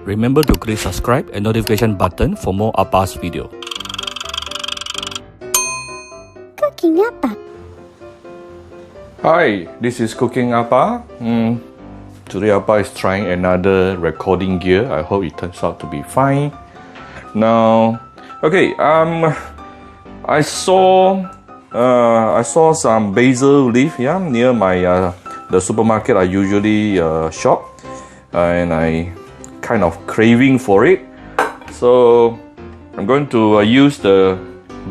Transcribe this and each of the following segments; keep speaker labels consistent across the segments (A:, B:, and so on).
A: Remember to click subscribe and notification button for more Appa's video.
B: Cooking Appa.
C: Hi, this is Cooking Appa. Today Appa is trying another recording gear. I hope it turns out to be fine. Now, okay, I saw some basil leaf near my the supermarket I usually shop, and I kind of craving for it. So I'm going to use the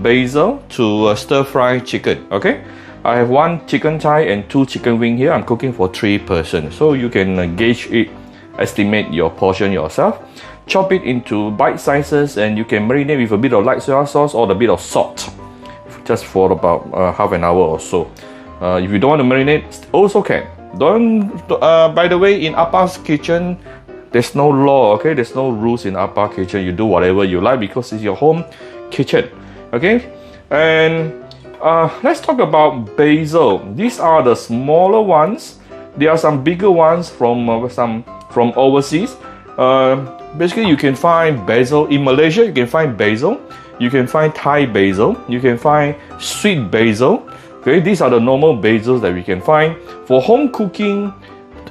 C: basil to stir fry chicken. Okay, I have 1 chicken thigh and 2 chicken wing here. I'm cooking for 3 persons, so you can gauge it, estimate your portion yourself. Chop it into bite sizes, and you can marinate with a bit of light soy sauce or a bit of salt, just for about half an hour or so. If you don't want to marinate, also can. By the way, in Appa's kitchen, there's no law. Okay, there's no rules in Appa kitchen. You do whatever you like because it's your home kitchen. Okay, and let's talk about basil. These are the smaller ones. There are some bigger ones from overseas. Basically, you can find basil in Malaysia. You can find basil. You can find Thai basil. You can find sweet basil. Okay, these are the normal basils that we can find for home cooking.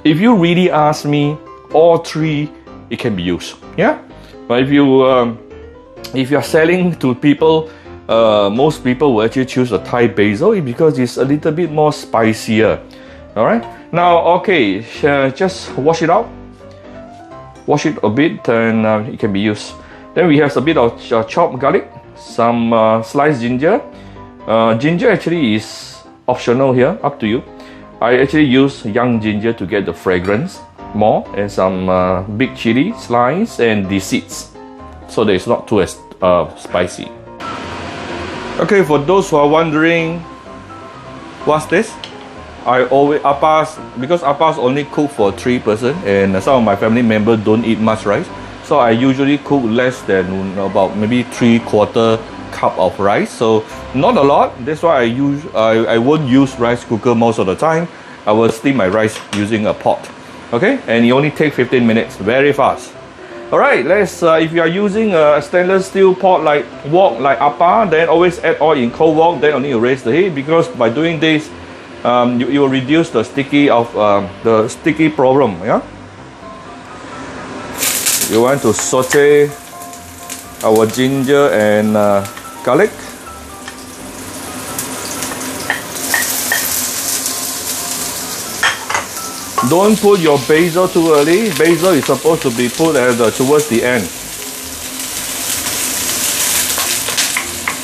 C: If you really ask me, all 3 it can be used. Yeah, but if you're selling to people, most people will actually choose a Thai basil because it's a little bit more spicier. All right. Now, okay, just wash it out. Wash it a bit, and it can be used. Then we have a bit of chopped garlic, some sliced ginger. Ginger actually is optional here, up to you. I actually use young ginger to get the fragrance more, and some big chili slice and the seeds, so that it's not too spicy. Okay, for those who are wondering, what's this? Because Appa's only cook for 3 persons, and some of my family members don't eat much rice, so I usually cook less than about maybe 3/4 cup of rice. So not a lot. That's why I won't use rice cooker most of the time. I will steam my rice using a pot. Okay, and it only takes 15 minutes, very fast. All right, let's. If you are using a stainless steel pot like wok like Appa, then always add oil in cold wok. Then only you raise the heat, because by doing this, you will reduce the sticky problem. Yeah. You want to saute our ginger and garlic. Don't put your basil too early. Basil is supposed to be put towards the end.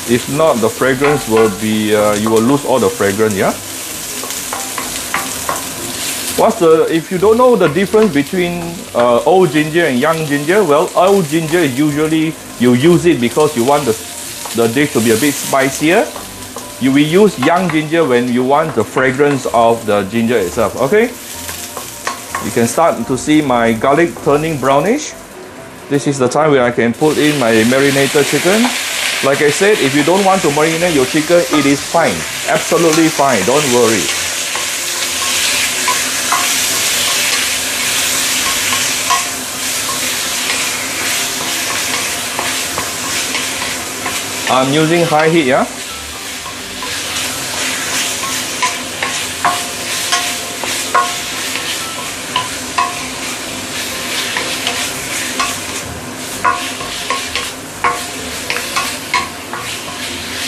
C: If not, the fragrance will be, you will lose all the fragrance, yeah? If you don't know the difference between old ginger and young ginger, well, old ginger is usually, you use it because you want the dish to be a bit spicier. You will use young ginger when you want the fragrance of the ginger itself, okay? You can start to see my garlic turning brownish. This is the time where I can put in my marinated chicken. Like I said, if you don't want to marinate your chicken, it is fine. Absolutely fine, don't worry. I'm using high heat, yeah?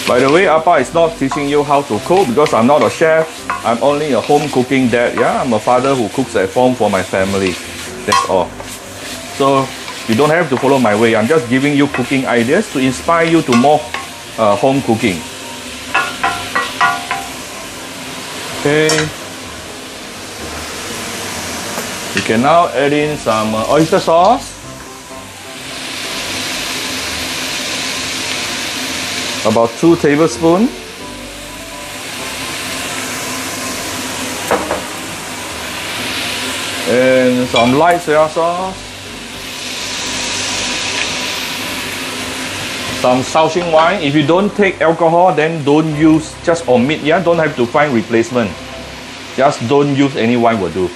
C: By the way, Appa is not teaching you how to cook because I'm not a chef. I'm only a home cooking dad, yeah? I'm a father who cooks at home for my family. That's all. So you don't have to follow my way. I'm just giving you cooking ideas to inspire you to more home cooking. Okay. You can now add in some oyster sauce. About 2 tablespoons. And some light soy sauce. Some Shaoxing wine. If you don't take alcohol, then don't use, just omit, yeah? Don't have to find replacement. Just don't use any wine will do.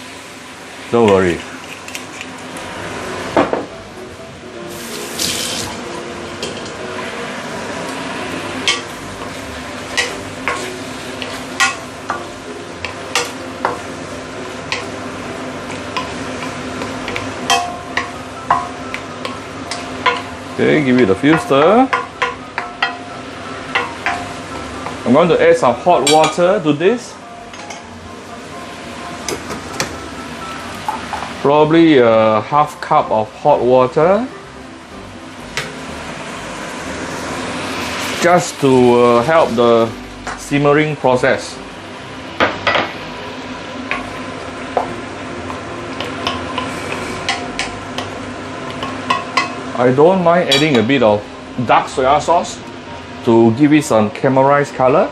C: Don't worry. Okay, give it a few stir. I'm going to add some hot water to this. Probably a half cup of hot water. Just to help the simmering process. I don't mind adding a bit of dark soya sauce to give it some caramelized color.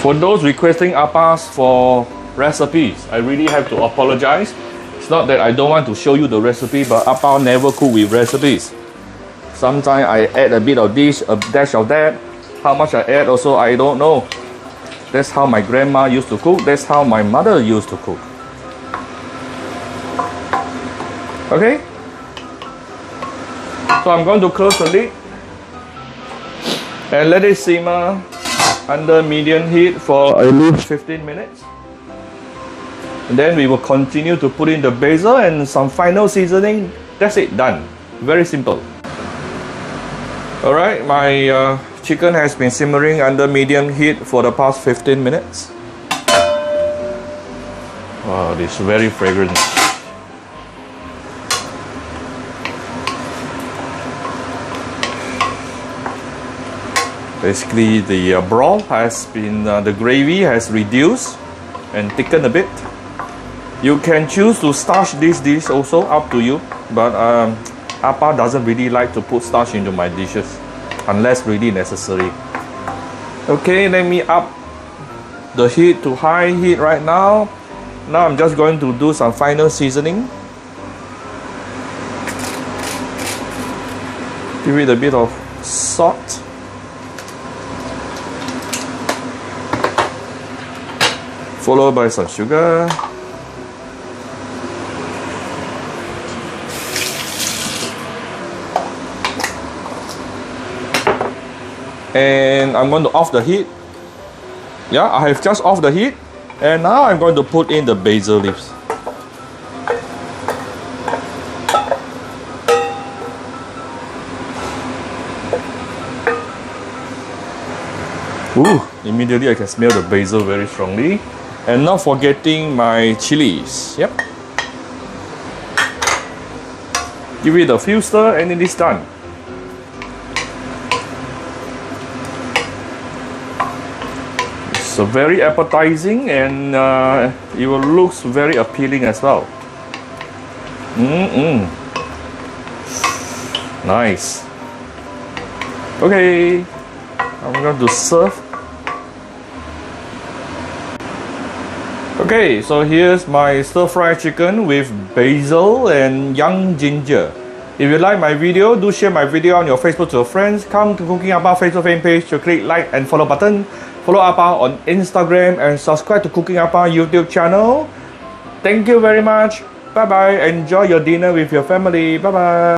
C: For those requesting appas for recipes, I really have to apologize. It's not that I don't want to show you the recipe, but appa never cook with recipes. Sometimes I add a bit of this, a dash of that. How much I add also, I don't know. That's how my grandma used to cook. That's how my mother used to cook. Okay? So I'm going to close the lid and let it simmer under medium heat for at least 15 minutes. And then we will continue to put in the basil and some final seasoning. That's it, done. Very simple. Alright, my chicken has been simmering under medium heat for the past 15 minutes. Wow, this is very fragrant. Basically, the broth has been, the gravy has reduced and thickened a bit. You can choose to starch this dish also, up to you. But appa doesn't really like to put starch into my dishes unless really necessary. Okay, let me up the heat to high heat right now. Now I'm just going to do some final seasoning. Give it a bit of salt. Followed by some sugar. And I'm going to off the heat. Yeah, I have just off the heat. And now I'm going to put in the basil leaves. Ooh, immediately I can smell the basil very strongly. And not forgetting my chilies. Yep. Give it a few stir and it is done. It's very appetizing and it will look very appealing as well. Nice. Okay, I'm going to serve. Okay, so here's my stir-fried chicken with basil and young ginger. If you like my video, do share my video on your Facebook to your friends. Come to Cooking Appa Facebook fan page to click like and follow button. Follow Appa on Instagram and subscribe to Cooking Appa YouTube channel. Thank you very much. Bye bye. Enjoy your dinner with your family. Bye bye.